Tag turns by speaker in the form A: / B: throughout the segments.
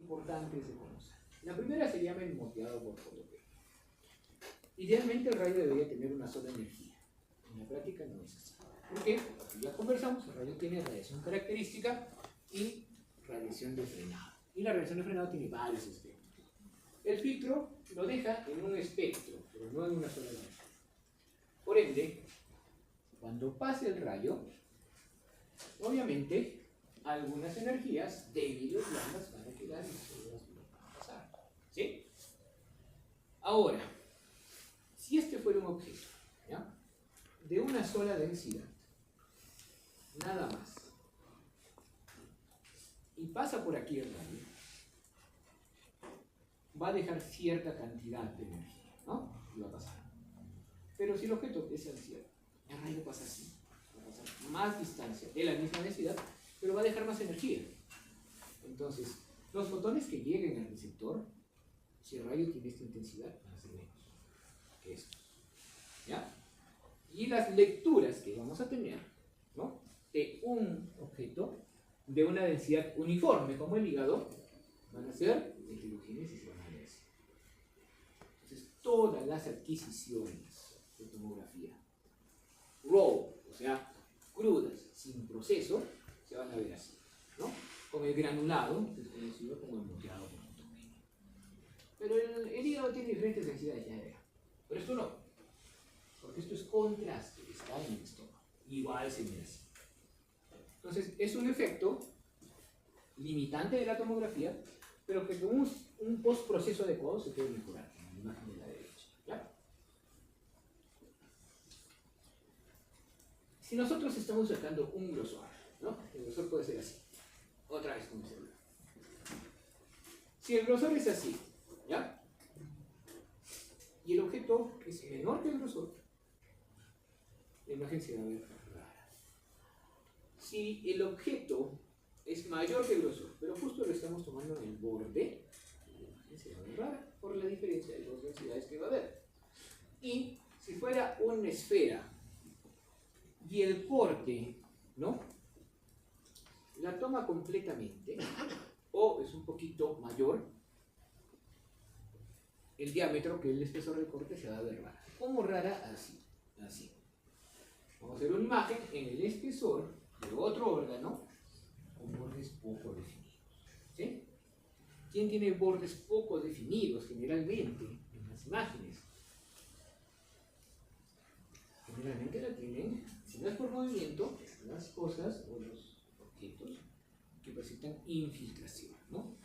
A: importantes de conocer. La primera se llama el moteado por fotoperiodismo. Idealmente el rayo debería tener una sola energía. En la práctica no es así. ¿Por qué? Porque ya conversamos, el rayo tiene radiación característica y radiación de frenado. Y la radiación de frenado tiene varios espectros. El filtro lo deja en un espectro, pero no en una sola energía. Por ende, cuando pase el rayo, obviamente algunas energías débiles blandas van a quedar y otras no van a pasar. ¿Sí? Ahora, si este fuera un objeto, ¿ya?, de una sola densidad, nada más, y pasa por aquí el rayo, va a dejar cierta cantidad de energía, ¿no? Y va a pasar. Pero si el objeto es anciano, el rayo pasa así, va a pasar más distancia de la misma densidad, pero va a dejar más energía. Entonces, los fotones que lleguen al receptor, si el rayo tiene esta intensidad, van a ser menos que esto. ¿Ya? Y las lecturas que vamos a tener, ¿no?, de un objeto de una densidad uniforme como el hígado, van a ser heterogéneas y se van a ver así. Entonces, todas las adquisiciones de tomografía raw, o sea, crudas, sin proceso, se van a ver así, ¿no? Con el granulado, que es conocido como el moteado por fotoperiodismo. Pero el hígado tiene diferentes densidades, ya. Pero esto no, porque esto es contraste, está en el estómago. Igual se mira así. Entonces, es un efecto limitante de la tomografía, pero que con un postproceso adecuado se puede mejorar, en la imagen de la derecha. ¿Ya? Si nosotros estamos sacando un grosor, ¿no?, el grosor puede ser así. Otra vez con el celular. Si el grosor es así, ¿ya?, y el objeto es menor que el grosor, la imagen se va a ver rara. Si el objeto es mayor que el grosor, pero justo lo estamos tomando en el borde, la imagen se va a ver rara por la diferencia de dos densidades que va a haber. Y si fuera una esfera y el corte, ¿no?, la toma completamente, o es un poquito mayor, el diámetro, que es el espesor del corte, se va a ver rara. ¿Cómo rara? Así, así. Vamos a hacer una imagen en el espesor de otro órgano con bordes poco definidos. ¿Sí? ¿Quién tiene bordes poco definidos generalmente en las imágenes? Generalmente la tienen, si no es por movimiento, las cosas o los objetos que presentan infiltración, ¿no?,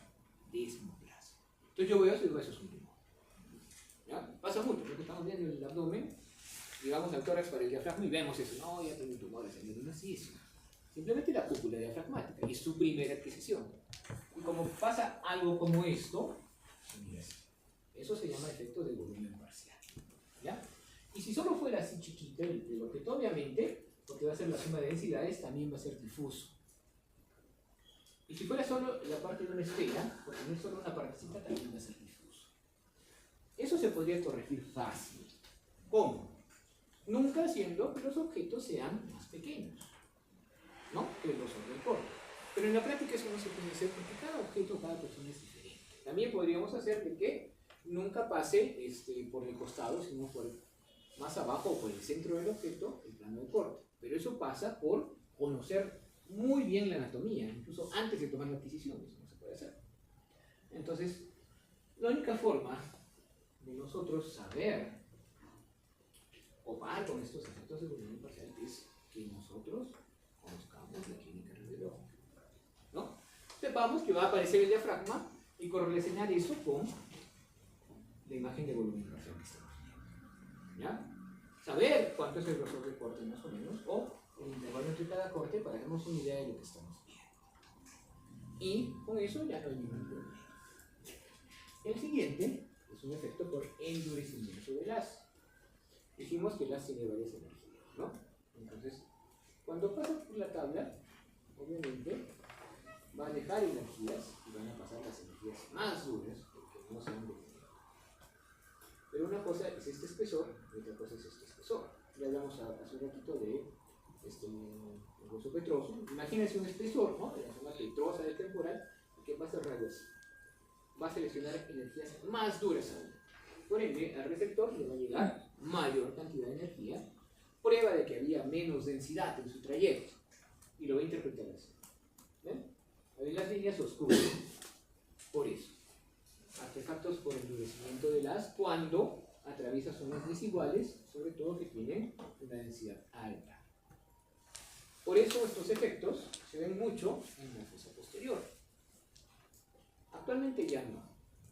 A: desmoplasma. Entonces yo veo eso y digo, eso es un tumor. ¿Ya? Pasa mucho, porque estamos viendo el abdomen, llegamos al tórax para el diafragma y vemos eso. No, ya tengo un tumor, no es eso. Simplemente la cúpula diafragmática, y es su primera adquisición. Y como pasa algo como esto, mira, eso se llama efecto de volumen parcial. ¿Ya? Y si solo fuera así chiquito el objeto, obviamente, porque va a ser la suma de densidades, también va a ser difuso. Y si fuera solo la parte de una esfera, porque no es solo una partecita, también va a ser difuso. Eso se podría corregir fácil. ¿Cómo? Nunca haciendo que los objetos sean más pequeños, ¿no?, que el grosor del corte. Pero en la práctica eso no se puede hacer porque cada objeto, cada persona es diferente. También podríamos hacer de que nunca pase por el costado, sino por más abajo o por el centro del objeto, el plano de corte. Pero eso pasa por conocer muy bien la anatomía, incluso antes de tomar la adquisición, eso no se puede hacer. Entonces, la única forma de nosotros saber copar con estos efectos de volumen parcial es que nosotros conozcamos la química radiológica, ¿no? Sepamos que va a aparecer el diafragma y correlacionar eso con la imagen de volumen parcial que estamos viendo. ¿Ya? Saber cuánto es el grosor del corte más o menos, o el intervalo entre cada corte para darnos una idea de lo que estamos viendo. Y con eso ya no hay ningún problema. El siguiente es un efecto por endurecimiento del haz. Dijimos que el haz tiene varias energías, ¿no? Entonces, cuando pasa por la tabla, obviamente va a dejar energías y van a pasar las energías más duras porque no se han definido. Pero una cosa es este espesor y otra cosa es este espesor. Ya hablamos hace un ratito de el hueso petroso. Imagínense un espesor, ¿no?, de la zona petrosa del temporal, que pasa el rayo así. va a seleccionar energías más duras aún. Por ende, al receptor le va a llegar mayor cantidad de energía, prueba de que había menos densidad en su trayecto, y lo va a interpretar así. ¿Ven? Ahí las líneas oscuras, por eso. Artefactos por endurecimiento del haz cuando atraviesa zonas desiguales, sobre todo que tienen una densidad alta. Por eso estos efectos se ven mucho en la fosa posterior. Actualmente ya no,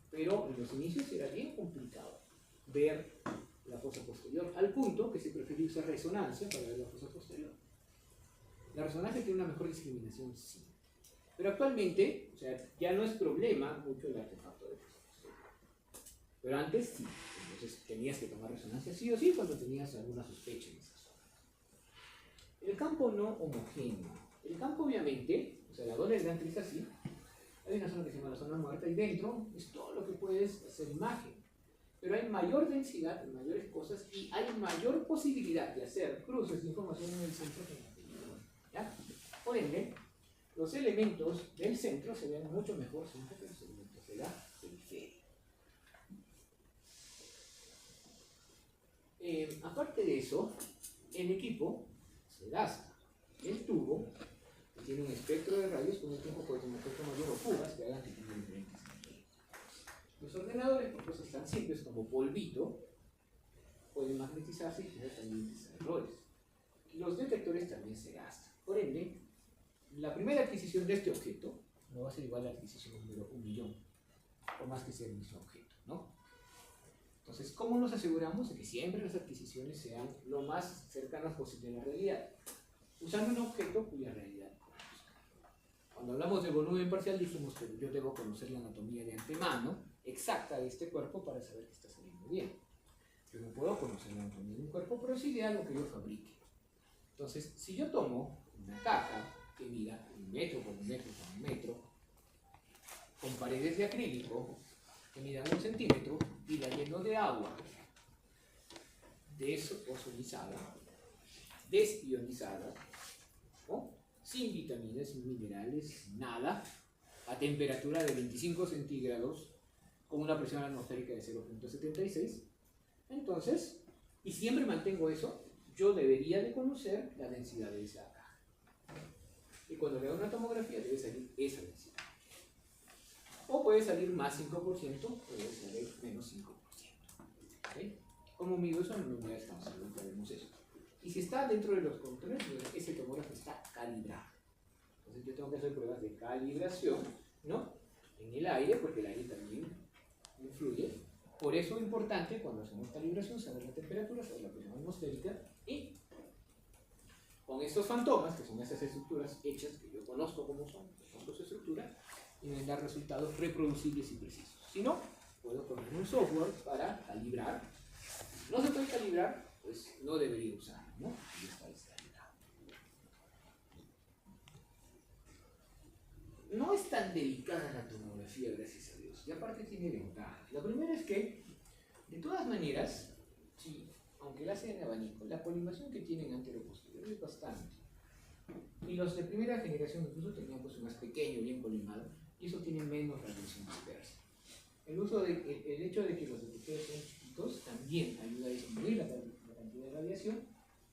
A: pero en los inicios era bien complicado ver la fosa posterior, al punto que se prefiere usar resonancia para ver la fosa posterior. La resonancia tiene una mejor discriminación, sí. Pero actualmente, o sea, ya no es problema mucho el artefacto de fosa posterior. Pero antes sí. Entonces tenías que tomar resonancia sí o sí cuando tenías alguna sospecha en esa zona. El campo no homogéneo. El campo obviamente, o sea, la zona del gantry es así. Hay una zona que se llama la zona muerta y dentro es todo lo que puedes hacer imagen. Pero hay mayor densidad, mayores cosas y hay mayor posibilidad de hacer cruces de información en el centro que en la periferia. ¿Ya? Por ende, los elementos del centro se ven mucho mejor siempre que los elementos de la periferia. Aparte de eso, el equipo se gasta. El tubo tiene un espectro de rayos, con el tiempo puede tener un espectro mayor o fugas que hagan que tengan diferentes energías. Los ordenadores, por cosas tan simples como polvito, pueden magnetizarse y tener también errores. Y los detectores también se gastan. Por ende, la primera adquisición de este objeto no va a ser igual a la adquisición número 1.000.000, por más que sea el mismo objeto, ¿no? Entonces, ¿cómo nos aseguramos de que siempre las adquisiciones sean lo más cercanas posible a la realidad? Usando un objeto cuya realidad conozco. Cuando hablamos de volumen parcial dijimos que yo debo conocer la anatomía de antemano exacta de este cuerpo para saber que está saliendo bien. Yo no puedo conocer la anatomía de un cuerpo, pero sí de algo que yo fabrique. Entonces, si yo tomo una caja que mida 1 metro por 1 metro por 1 metro, con paredes de acrílico que midan 1 centímetro y la lleno de agua desozonizada, desionizada, ¿no? Sin vitaminas, sin minerales, nada, a temperatura de 25 centígrados, con una presión atmosférica de 0.76, entonces, y siempre mantengo eso, yo debería de conocer la densidad de esa caja. Y cuando le hago una tomografía debe salir esa densidad. O puede salir más 5%, puede salir menos 5%. ¿Okay? ¿Cómo mido eso? En unidades estamos hablando, vemos eso. Y si está dentro de los controles, ese tomógrafo está calibrado. Entonces yo tengo que hacer pruebas de calibración, ¿no? En el aire, porque el aire también influye. Por eso es importante cuando hacemos calibración saber la temperatura, saber la presión atmosférica y con estos fantomas, que son esas estructuras hechas que yo conozco cómo son, conozco su estructura, y me dar resultados reproducibles y precisos. Si no, puedo poner un software para calibrar. Si no se puede calibrar, pues no debería usarlo, ¿no? Y está descalibrado. No es tan delicada la tomografía, gracias a Dios, y aparte tiene ventajas. La primera es que, de todas maneras, sí, aunque la hacen en abanico, la colimación que tienen antero-posterior es bastante. Y los de primera generación incluso tenían pues un más pequeño, bien colimado, y eso tiene menos radiación dispersa. El hecho de que los detectores sean chiquitos también ayuda a disminuir la cantidad de radiación.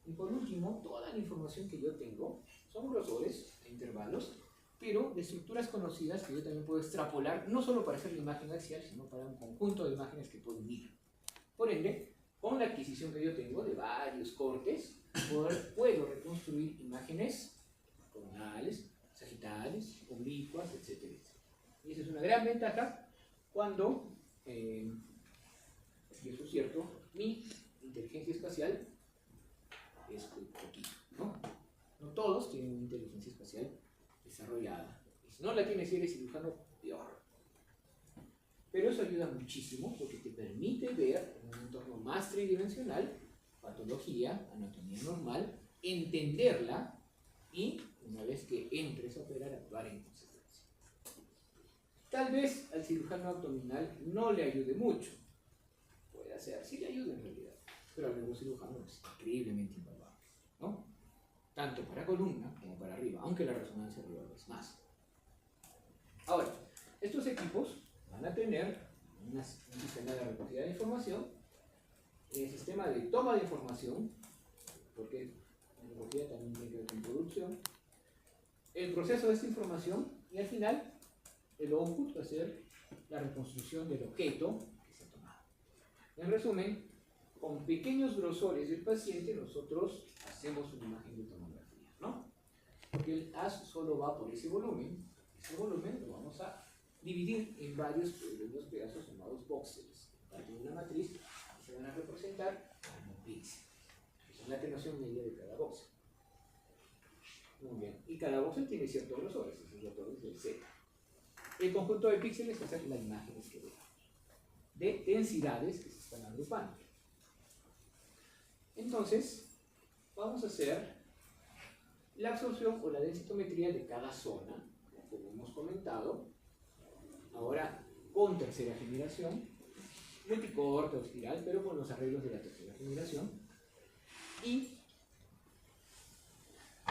A: Y por último, toda la información que yo tengo son grosores, intervalos, pero de estructuras conocidas que yo también puedo extrapolar, no solo para hacer la imagen axial, sino para un conjunto de imágenes que puedo unir. Por ende, con la adquisición que yo tengo de varios cortes, puedo reconstruir imágenes coronales, sagitales, oblicuas, etc. Y esa es una gran ventaja cuando, y eso es cierto, mi inteligencia espacial es poquito, ¿no? No todos tienen una inteligencia espacial desarrollada. Y si no la tienes y eres cirujano, peor. Pero eso ayuda muchísimo porque te permite ver en un entorno más tridimensional patología, anatomía normal, entenderla y, una vez que entres a operar, actuar en consecuencia. Tal vez al cirujano abdominal no le ayude mucho. Puede ser, sí le ayuda en realidad. Pero al neurocirujano es increíblemente invaluable, ¿no? Tanto para columna como para arriba, aunque la resonancia arriba es más. Ahora, estos equipos van a tener tener un sistema de recogida de información, el sistema de toma de información, porque la recogida también tiene que ver con producción, el proceso de esta información y al final el output va a ser la reconstrucción del objeto que se ha tomado. En resumen, con pequeños grosores del paciente nosotros hacemos una imagen de tomografía, ¿no? Porque el haz solo va por ese volumen lo vamos a dividir en varios pequeños pedazos llamados voxels, parte de una matriz que se van a representar como píxeles, que son la atenuación media de cada voxel. Muy bien, y cada voxel tiene ciertos grosores, esos grosores del Z. El conjunto de píxeles va a ser la imagen que veamos, de densidades que se están agrupando. Entonces, vamos a hacer la absorción o la densitometría de cada zona, como hemos comentado, ahora con tercera generación, multicorte o espiral, pero con los arreglos de la tercera generación. Y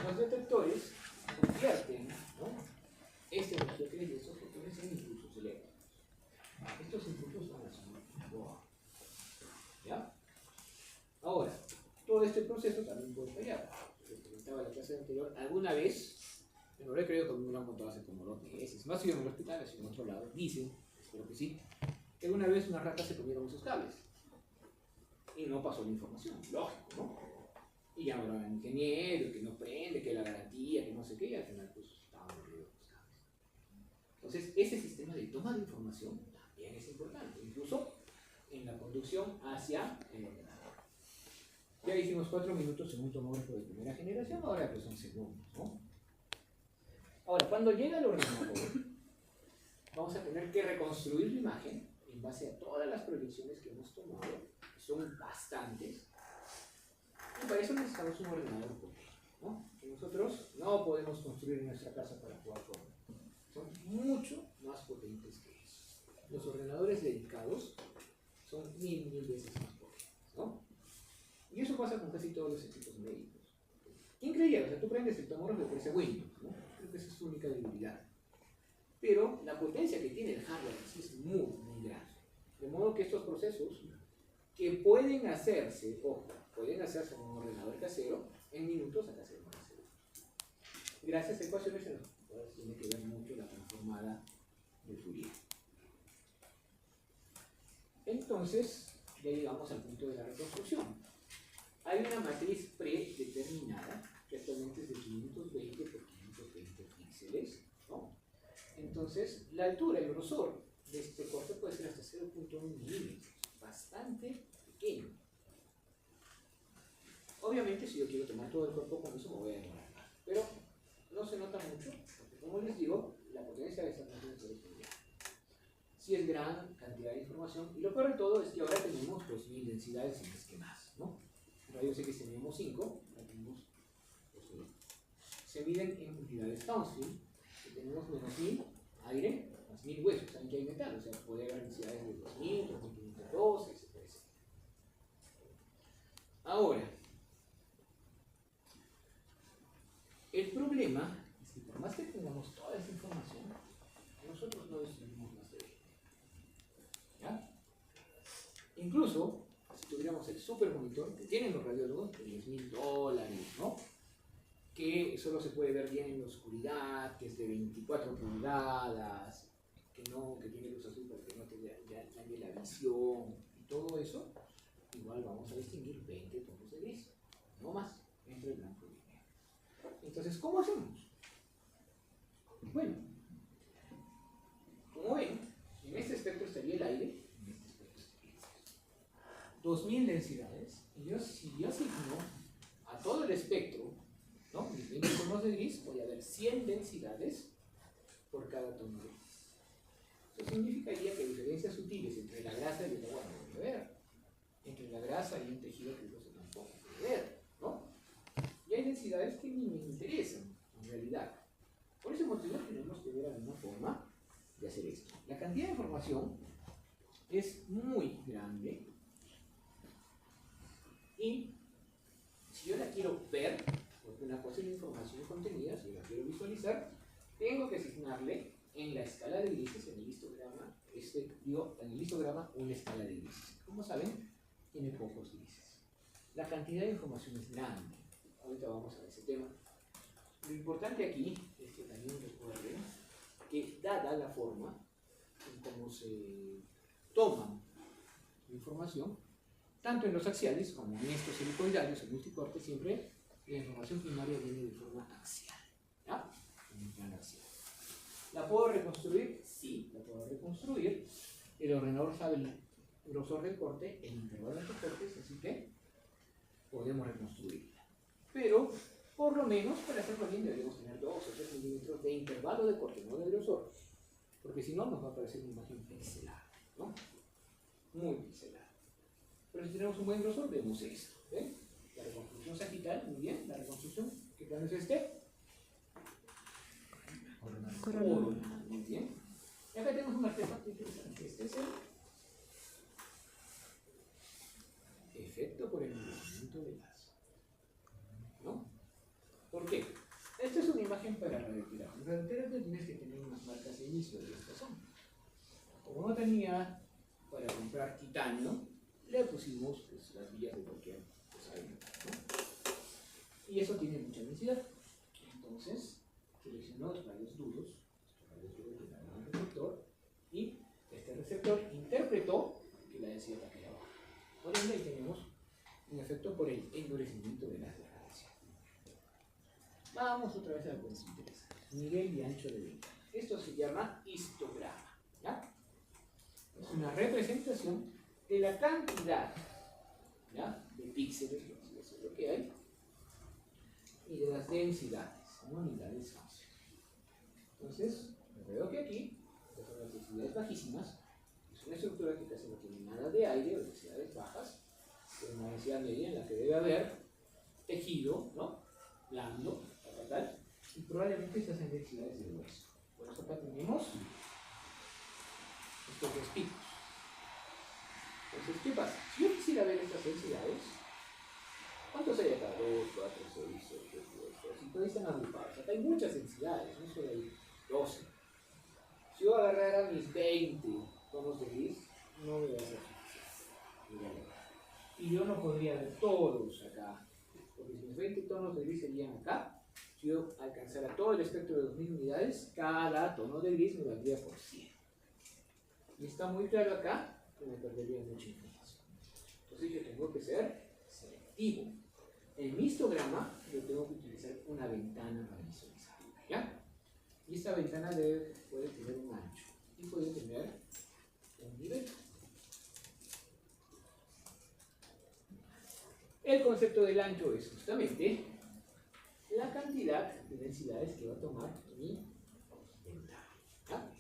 A: los detectores convierten, ¿no?, esta energía que es de estos fotones en impulsos eléctricos. Estos impulsos van a ser boa. ¿Ya? Ahora, todo este proceso también puede fallar. Les comentaba en la clase anterior, alguna vez, no lo he creído porque me lo han contado hace como 2 meses, no ha sido en el hospital, ha sido en otro lado, dicen, espero que sí, que alguna vez unas ratas se comieron esos cables y no pasó la información, lógico, ¿no? Y llamaron al ingeniero, que no prende, que la garantía, que no sé qué, y al final pues estaban aburridos los cables. Entonces, ese sistema de toma de información también es importante, incluso en la conducción hacia el ordenador. Ya hicimos 4 minutos en un tomógrafo de primera generación, ahora pues son segundos, ¿no? Ahora, cuando llega el ordenador, vamos a tener que reconstruir la imagen en base a todas las proyecciones que hemos tomado, que son bastantes, y para eso necesitamos un ordenador potente, ¿no? Que nosotros no podemos construir en nuestra casa para jugar con. Son mucho más potentes que eso. Los ordenadores dedicados son mil veces más potentes, ¿no? Y eso pasa con casi todos los equipos médicos. ¿Quién creía? O sea, tú prendes el tomógrafo y aparece Windows, ¿no? Creo que esa es su única debilidad. Pero la potencia que tiene el hardware es muy grande. De modo que estos procesos que pueden hacerse, ojo, pueden hacerse en un ordenador casero, en minutos acá se van a hacer. Gracias a ecuaciones en las cuales tiene que ver mucho la transformada de Fourier. Entonces, ya llegamos al punto de la reconstrucción. Hay una matriz predeterminada, que actualmente es de 520 por 520 píxeles, ¿no? Entonces, la altura, el grosor de este corte puede ser hasta 0.1 milímetros, bastante pequeño. Obviamente, si yo quiero tomar todo el cuerpo con eso, me voy a demorar más, pero no se nota mucho, porque como les digo, la potencia de esta máquina es muy grande. Sí es gran cantidad de información, y lo peor de todo es que ahora tenemos 2000 densidades en que más, ¿no? En rayos X teníamos 5, ahora tenemos 2000. Se miden en unidades Townsville, que tenemos menos 1000 aire, más 1000 huesos, saben que hay metal, o sea, puede haber densidades de 2000, 2512, etc. Ahora, el problema es que por más que tengamos toda esa información, nosotros no distinguimos más de 20. ¿Ya? Incluso, si tuviéramos el super monitor que tienen los radiólogos, de $10,000, ¿no?, que solo se puede ver bien en la oscuridad, que es de 24 pulgadas, que tiene luz azul para que no te dañe la visión, y todo eso, igual vamos a distinguir 20 tonos de gris, no más, entre el blanco y el negro. Entonces, ¿cómo hacemos? Bueno, como ven, en este espectro estaría el aire, en este espectro estaría el cielo. 2000 densidades, y si yo asigno a todo el espectro, ¿no?, mis 20 tonos de gris, voy a ver 100 densidades por cada tono de gris. Eso significaría que diferencias sutiles entre la grasa y el agua no puede ver. Entre la grasa y un tejido fibroso tampoco puede ver, ¿no? Y hay densidades que ni me interesan, en realidad. Por ese motivo tenemos que ver alguna forma de hacer esto. La cantidad de información es muy grande y si yo la quiero ver, porque una cosa es la información contenida, si la quiero visualizar, tengo que asignarle en la escala de grises, en el histograma, dio en el histograma una escala de grises. Como saben, tiene pocos grises. La cantidad de información es grande. Ahorita vamos a ver ese tema. Lo importante aquí es que también recuerden que dada la forma en cómo se toma la información, tanto en los axiales como en estos helicoidales o multicortes, siempre la información primaria viene de forma axial. ¿Ya? En un plano axial. ¿La puedo reconstruir? Sí, la puedo reconstruir. El ordenador sabe el grosor del corte, el intervalo de los cortes, así que podemos reconstruirla. Pero, por lo menos, para hacerlo bien, deberíamos tener 2 o 3 milímetros de intervalo de corte, no de grosor. Porque si no, nos va a parecer una imagen pixelada, ¿no? Muy pixelada. Pero si tenemos un buen grosor, vemos esto. ¿Ven? La reconstrucción sagital, muy bien. La reconstrucción, ¿qué plano es este? Coronal. Muy bien. Y acá tenemos un artefacto interesante. Este es el efecto por endurecimiento de lazo. ¿No? ¿Por qué? Esta es una imagen para radioterapia. En radioterapia tienes que tener unas marcas de inicio de esta zona. Como no tenía para comprar titanio, le pusimos pues, las vías de cualquier cosa ahí, ¿no? Y eso tiene mucha densidad. Entonces, seleccionó los rayos duros, que dan un receptor, y este receptor interpretó que la densidad está aquí abajo. Por ende, ahí tenemos un efecto por el endurecimiento de las radiación. Vamos otra vez a lo que nos interesa. Nivel y ancho de ventana. Esto se llama histograma. ¿Ya? Es una representación de la cantidad, ¿ya?, de píxeles, eso es lo que hay, y de las densidades, en unidades Gauss. Entonces, veo que aquí, estas son las densidades bajísimas, es una estructura que casi no tiene nada de aire o densidades bajas, es una densidad media en la que debe haber tejido, ¿no?, blando, tal, y probablemente estas sean densidades de hueso. Por eso acá tenemos estos dos picos. Entonces, ¿qué pasa? Si yo quisiera ver estas densidades, ¿cuántos hay acá? 2, 4, 6, 8, 10, 12. Y todos están agrupados. Acá hay muchas densidades, no solo hay 12. Si yo agarrara mis 20 tonos de gris, no me va a ser suficiente. Y yo no podría ver todos acá, porque si mis 20 tonos de gris serían acá, si yo alcanzara todo el espectro de 2000 unidades, cada tono de gris me valdría por 100. Y está muy claro acá que me perdería mucha información. Entonces yo tengo que ser selectivo. En mi histograma yo tengo que utilizar una ventana para visualizar, ¿ya? Y esta ventana puede tener un ancho y puede tener un nivel. El concepto del ancho es justamente la cantidad de densidades que va a tomar mi ventana, ¿ya?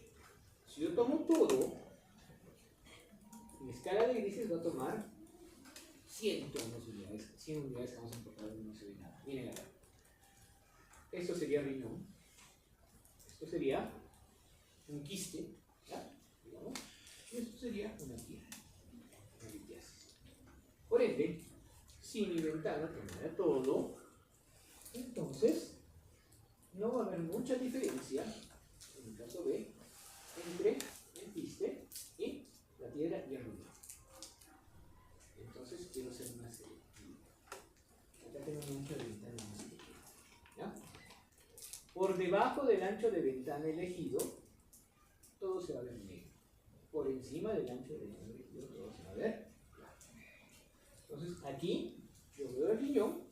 A: Si yo tomo todo, mi escala de grises va a tomar 100 unidades, 100 unidades que vamos a encontrar y no se ve nada. Miren acá. Esto sería riñón. Esto sería un quiste, ¿ya? Digamos. Y esto sería una piedra, una litiasis. Por ende, si mi ventana tomara todo, entonces no va a haber mucha diferencia, en el caso B, entre el quiste y la piedra y el riñón. Entonces quiero ser más selectivo. Acá tengo un ancho de ventana más pequeño, ¿ya? Por debajo del ancho de ventana elegido, todo se va a ver negro. Por encima del ancho de ventana elegido, todo se va a ver claro. Entonces aquí yo veo el riñón,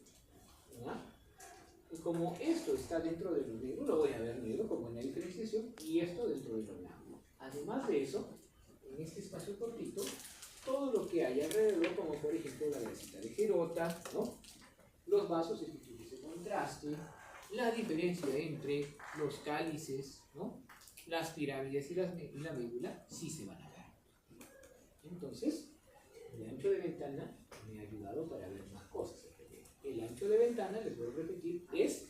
A: ¿ya? Y como esto está dentro de lo negro, lo voy a ver negro como en la diferenciación, y esto dentro de lo blanco. Además de eso, en este espacio cortito, todo lo que hay alrededor, como por ejemplo la grasita de Gerota, ¿no?, los vasos específicos de contraste, la diferencia entre los cálices, ¿no?, las pirámides y la médula, sí se van a ver. Entonces, el ancho de ventana me ha ayudado para ver más cosas. El ancho de ventana, les voy a repetir, es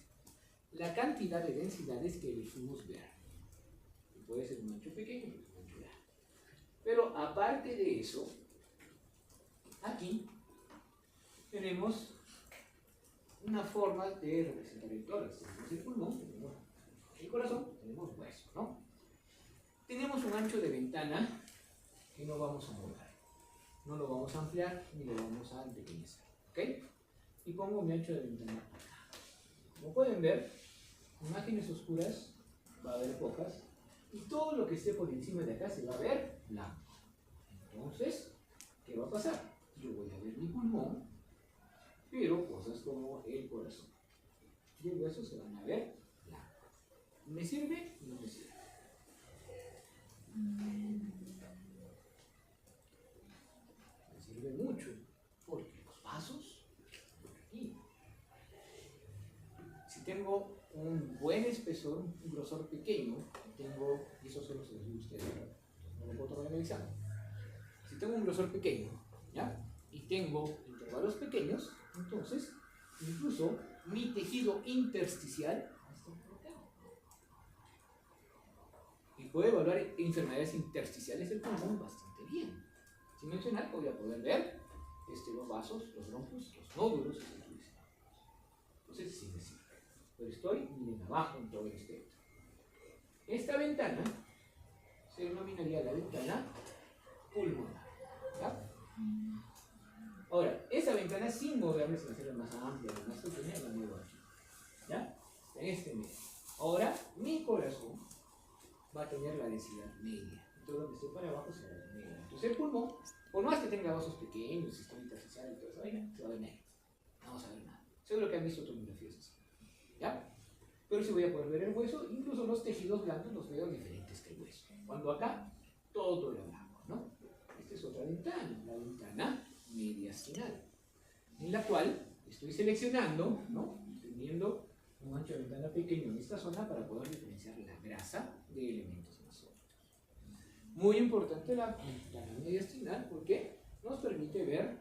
A: la cantidad de densidades que elegimos ver. Y puede ser un ancho pequeño, un ancho grande. Pero aparte de eso, aquí tenemos una forma de representar el tórax. Tenemos el pulmón, tenemos el corazón, tenemos hueso, ¿no? Tenemos un ancho de ventana que no vamos a mover. No lo vamos a ampliar ni lo vamos a empequeñecer. ¿Ok? Y pongo mi ancho de ventana acá. Como pueden ver, imágenes oscuras va a haber pocas. Y todo lo que esté por encima de acá se va a ver blanco. Entonces, ¿qué va a pasar? Yo voy a ver mi pulmón, pero cosas como el corazón y el hueso se van a ver blancos. ¿Me sirve? No me sirve. Me sirve mucho, porque los vasos, por aquí. Si tengo un buen espesor, un grosor pequeño, y eso solo se los digo a ustedes, no lo puedo tomar en el examen. Si tengo un grosor pequeño, ¿ya? Y tengo intervalos pequeños, entonces incluso mi tejido intersticial está por acá. Y puedo evaluar enfermedades intersticiales del pulmón bastante bien. Sin mencionar que voy a poder ver los vasos, los bronquios, los nódulos, entonces sí me sirve. Pero estoy, miren, abajo en todo el espectro. Esta ventana se denominaría la ventana pulmonar. ¿Ya? Ahora, esa ventana sin moverme, sin hacerla más amplia, más pequeña, la muevo aquí. ¿Ya? En este medio. Ahora, mi corazón va a tener la densidad media. Todo lo que esté para abajo será la media. Entonces el pulmón, por más que tenga vasos pequeños, sistema intersticial y toda esa vaina, se va a ver negro. No vamos a ver nada. Seguro que han visto tomografías así. ¿Ya? Pero sí voy a poder ver el hueso, incluso los tejidos blandos los veo diferentes que el hueso. Cuando acá, todo era blanco, ¿no? Esta es otra ventana, la ventana mediastinal, en la cual estoy seleccionando, ¿no? Teniendo un ancho de ventana pequeño en esta zona para poder diferenciar la grasa de elementos más sólidos. Muy importante la ventana mediastinal porque nos permite ver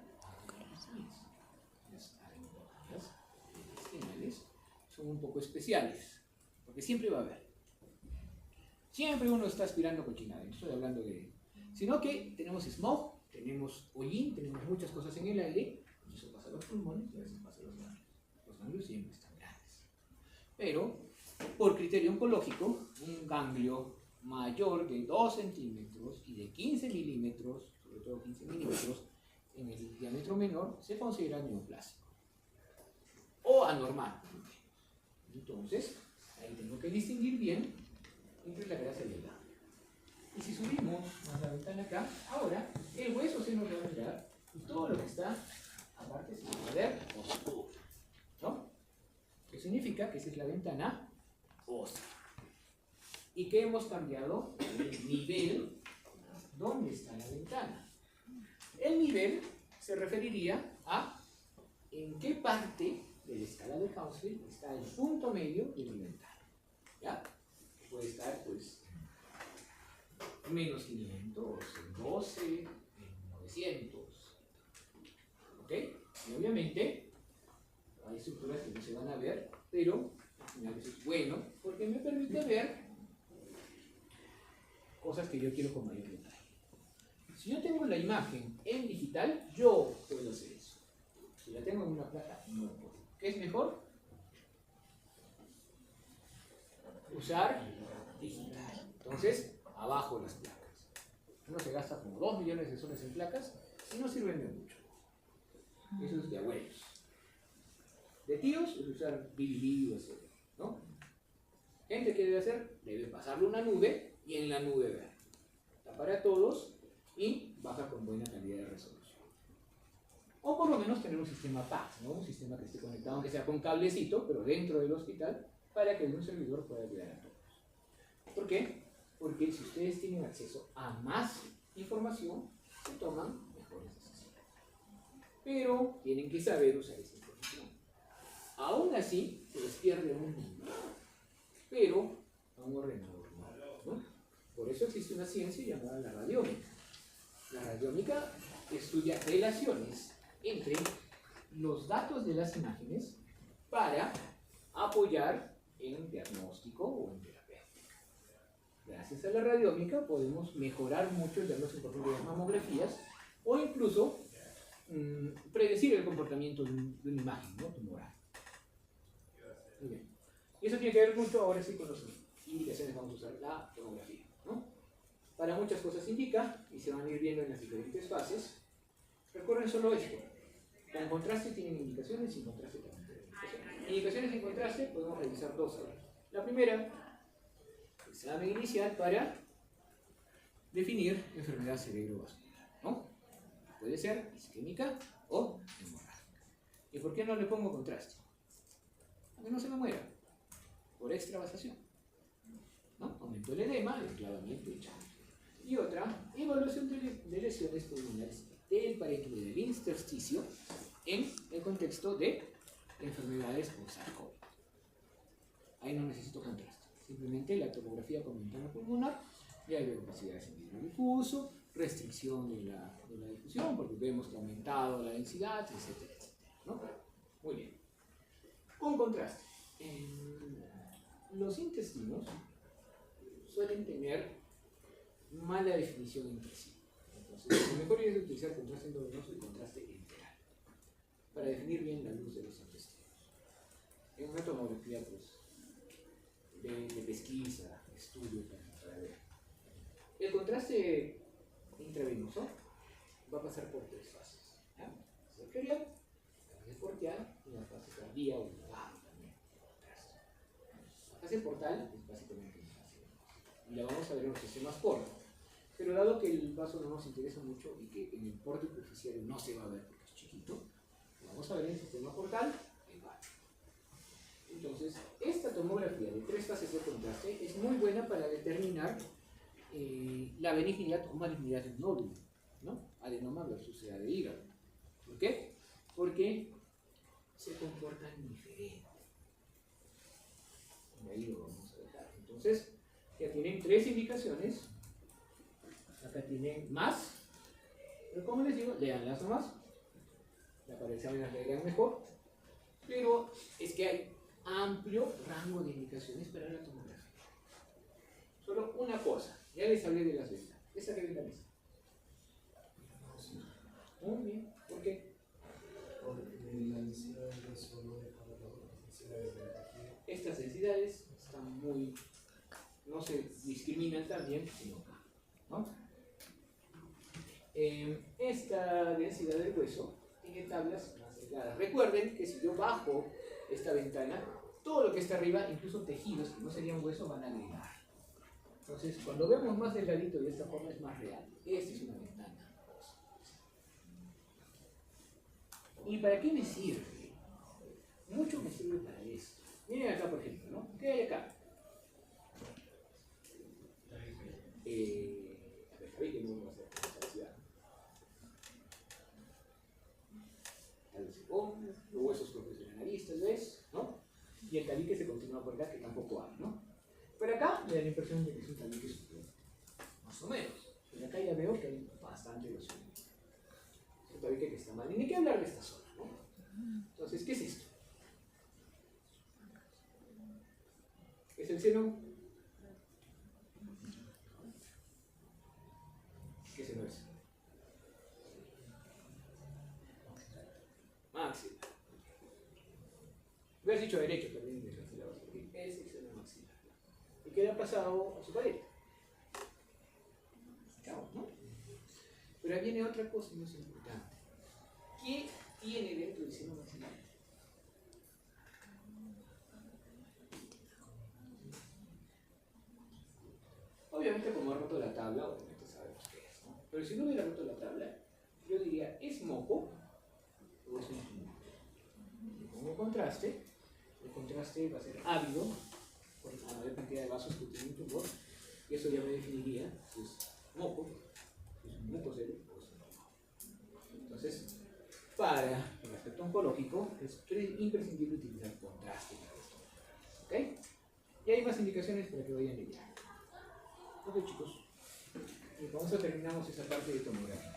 A: las areolas mediastinales. Son un poco especiales, porque siempre va a haber. Siempre uno está aspirando cochinada, no estoy hablando de... Sino que tenemos smog, tenemos hollín, tenemos muchas cosas en el aire, y eso pasa a los pulmones y a veces pasa a los ganglios. Los ganglios siempre están grandes. Pero, por criterio oncológico, un ganglio mayor de 2 centímetros y de 15 milímetros, sobre todo 15 milímetros, en el diámetro menor, se considera neoplásico o anormal. Entonces, ahí tengo que distinguir bien entre la grasa y el ganglio. Y si subimos más la ventana acá, ahora el hueso se nos va a mirar y todo lo que está aparte se va a ver oscuro, ¿no? ¿Qué significa? Que esa es la ventana ósea. ¿Y qué hemos cambiado? El nivel. ¿Dónde está la ventana? El nivel se referiría a en qué parte de la escala de Hounsfield está el punto medio de mi ventana. ¿Ya? Puede estar, pues, en menos 500, en 12, en 900. ¿Ok? Y obviamente, hay estructuras que no se van a ver, pero al final eso es bueno porque me permite ver cosas que yo quiero con mayor detalle. Si yo tengo la imagen en digital, yo puedo hacer eso. Si la tengo en una placa, no puedo. ¿Qué es mejor? Usar digital. Entonces, abajo las placas. Uno se gasta como 2 millones de soles en placas y no sirven de mucho. Eso es de abuelos. De tíos es usar BBB o etc. ¿No? Gente que debe hacer, debe pasarle una nube y en la nube ver. Tapar a todos y baja con buena calidad de resolución. O por lo menos tener un sistema PAC, ¿no? Un sistema que esté conectado, aunque sea con cablecito, pero dentro del hospital, para que un servidor pueda ayudar a todos. ¿Por qué? Porque si ustedes tienen acceso a más información, se toman mejores decisiones. Pero tienen que saber usar esa información. Aún así, se les pierde un niño, pero a un ordenador no. Por eso existe una ciencia llamada la radiómica. La radiómica estudia relaciones entre los datos de las imágenes para apoyar en diagnóstico o en terapia. Gracias a la radiómica podemos mejorar mucho el diagnóstico de las mamografías o incluso predecir el comportamiento de una imagen, ¿no? Tumoral. Muy bien. Y eso tiene que ver mucho ahora sí con las indicaciones. Vamos a usar la tomografía, ¿no? Para muchas cosas indica, y se van a ir viendo en las diferentes fases. Recuerden solo esto. Con contraste tienen indicaciones, sin contraste también tienen indicaciones. Indicaciones sin contraste podemos realizar dos ahora. La primera, examen inicial para definir enfermedad cerebrovascular, ¿no? Puede ser isquémica o hemorrágica. ¿Y por qué no le pongo contraste? Para que no se me muera, por extravasación, ¿no? Aumento el edema, el clavamiento y chao. Y otra, evaluación de lesiones pulmonares del parénquima y del intersticio en el contexto de enfermedades por SARS-CoV. Ahí no necesito contraste, simplemente la tomografía con ventana pulmonar, ya hay opacidades en vidrio difuso, restricción de la difusión, porque vemos que ha aumentado la densidad, etcétera, etcétera, ¿no? Muy bien. Con contraste, los intestinos suelen tener mala definición entre sí. Entonces, lo mejor es utilizar contraste endovenoso y contraste enteral para definir bien la luz de los intestinos. En una tomografía pues, de pesquisa, de estudio, para ver. El contraste intravenoso va a pasar por tres fases. La fase arterial, la fase portal y la fase cardíaca o la también. La fase portal es básicamente una fase venosa. Y la vamos a ver en los sistemas porta. Pero dado que el vaso no nos interesa mucho y que en el porte superficial no se va a ver porque es chiquito, lo vamos a ver en el sistema portal igual. Entonces, esta tomografía de tres fases de contraste es muy buena para determinar la benignidad o malignidad del nódulo, ¿no? Adenoma versus CA de hígado. ¿Por qué? Porque se comportan diferente. Y ahí lo vamos a dejar. Entonces, ya tienen tres indicaciones. Acá tienen más. Pero como les digo, leanlas nomás. Para el examen las leerán mejor. Pero es que hay amplio rango de indicaciones para la tomografía. Solo una cosa. Ya les hablé de las ventas. Esa que ven la mesa. Muy bien. ¿Por qué?
B: Porque la densidad del hueso no deja de las densidades del tejido.
A: Estas densidades están muy... no se discriminan también, sino ¿no? Esta densidad del hueso tiene tablas más delgadas. Recuerden que si yo bajo esta ventana, todo lo que está arriba, incluso tejidos que no serían hueso, van a agregar. Entonces, cuando vemos más delgadito y de esta forma es más real. Esta es una ventana. ¿Y para qué me sirve? Mucho me sirve para esto. Miren acá, por ejemplo, ¿no? ¿Qué hay acá? A ver, sabéis que no vamos a hacer esta ciudad. Los huesos propios de la nariz, tal vez, ¿no? Y el tabique se continúa por acá, que tampoco hay, ¿no? Pero acá me da la impresión de que es un tabique superior, más o menos. Pero acá ya veo que hay bastante erosión. Es un tabique que está mal. Y ni qué hablar de esta zona, ¿no? Entonces, ¿qué es esto? ¿Qué es el seno? ¿Qué seno es? Maxilar. Hubieras dicho derecho también, dejaste la base. Es el seno maxilar. ¿Y qué le ha pasado a su pared? Chao, ¿no? Pero ahí viene otra cosa más importante. ¿Qué tiene dentro del seno maxilar? Obviamente, como ha roto la tabla, obviamente sabemos qué es, ¿no? Pero si no hubiera roto la tabla, yo diría, ¿es moco o es un tumor? Le pongo contraste, el contraste va a ser ávido, por la mayor cantidad de vasos que tiene un tumor, y eso ya me definiría si es moco, si es un mucoselo o es un tumor. Entonces, para el aspecto oncológico, es imprescindible utilizar contraste en esto. ¿Ok? Y hay más indicaciones para que vayan leyendo. Ok, chicos, y con eso terminamos esa parte de tomografía.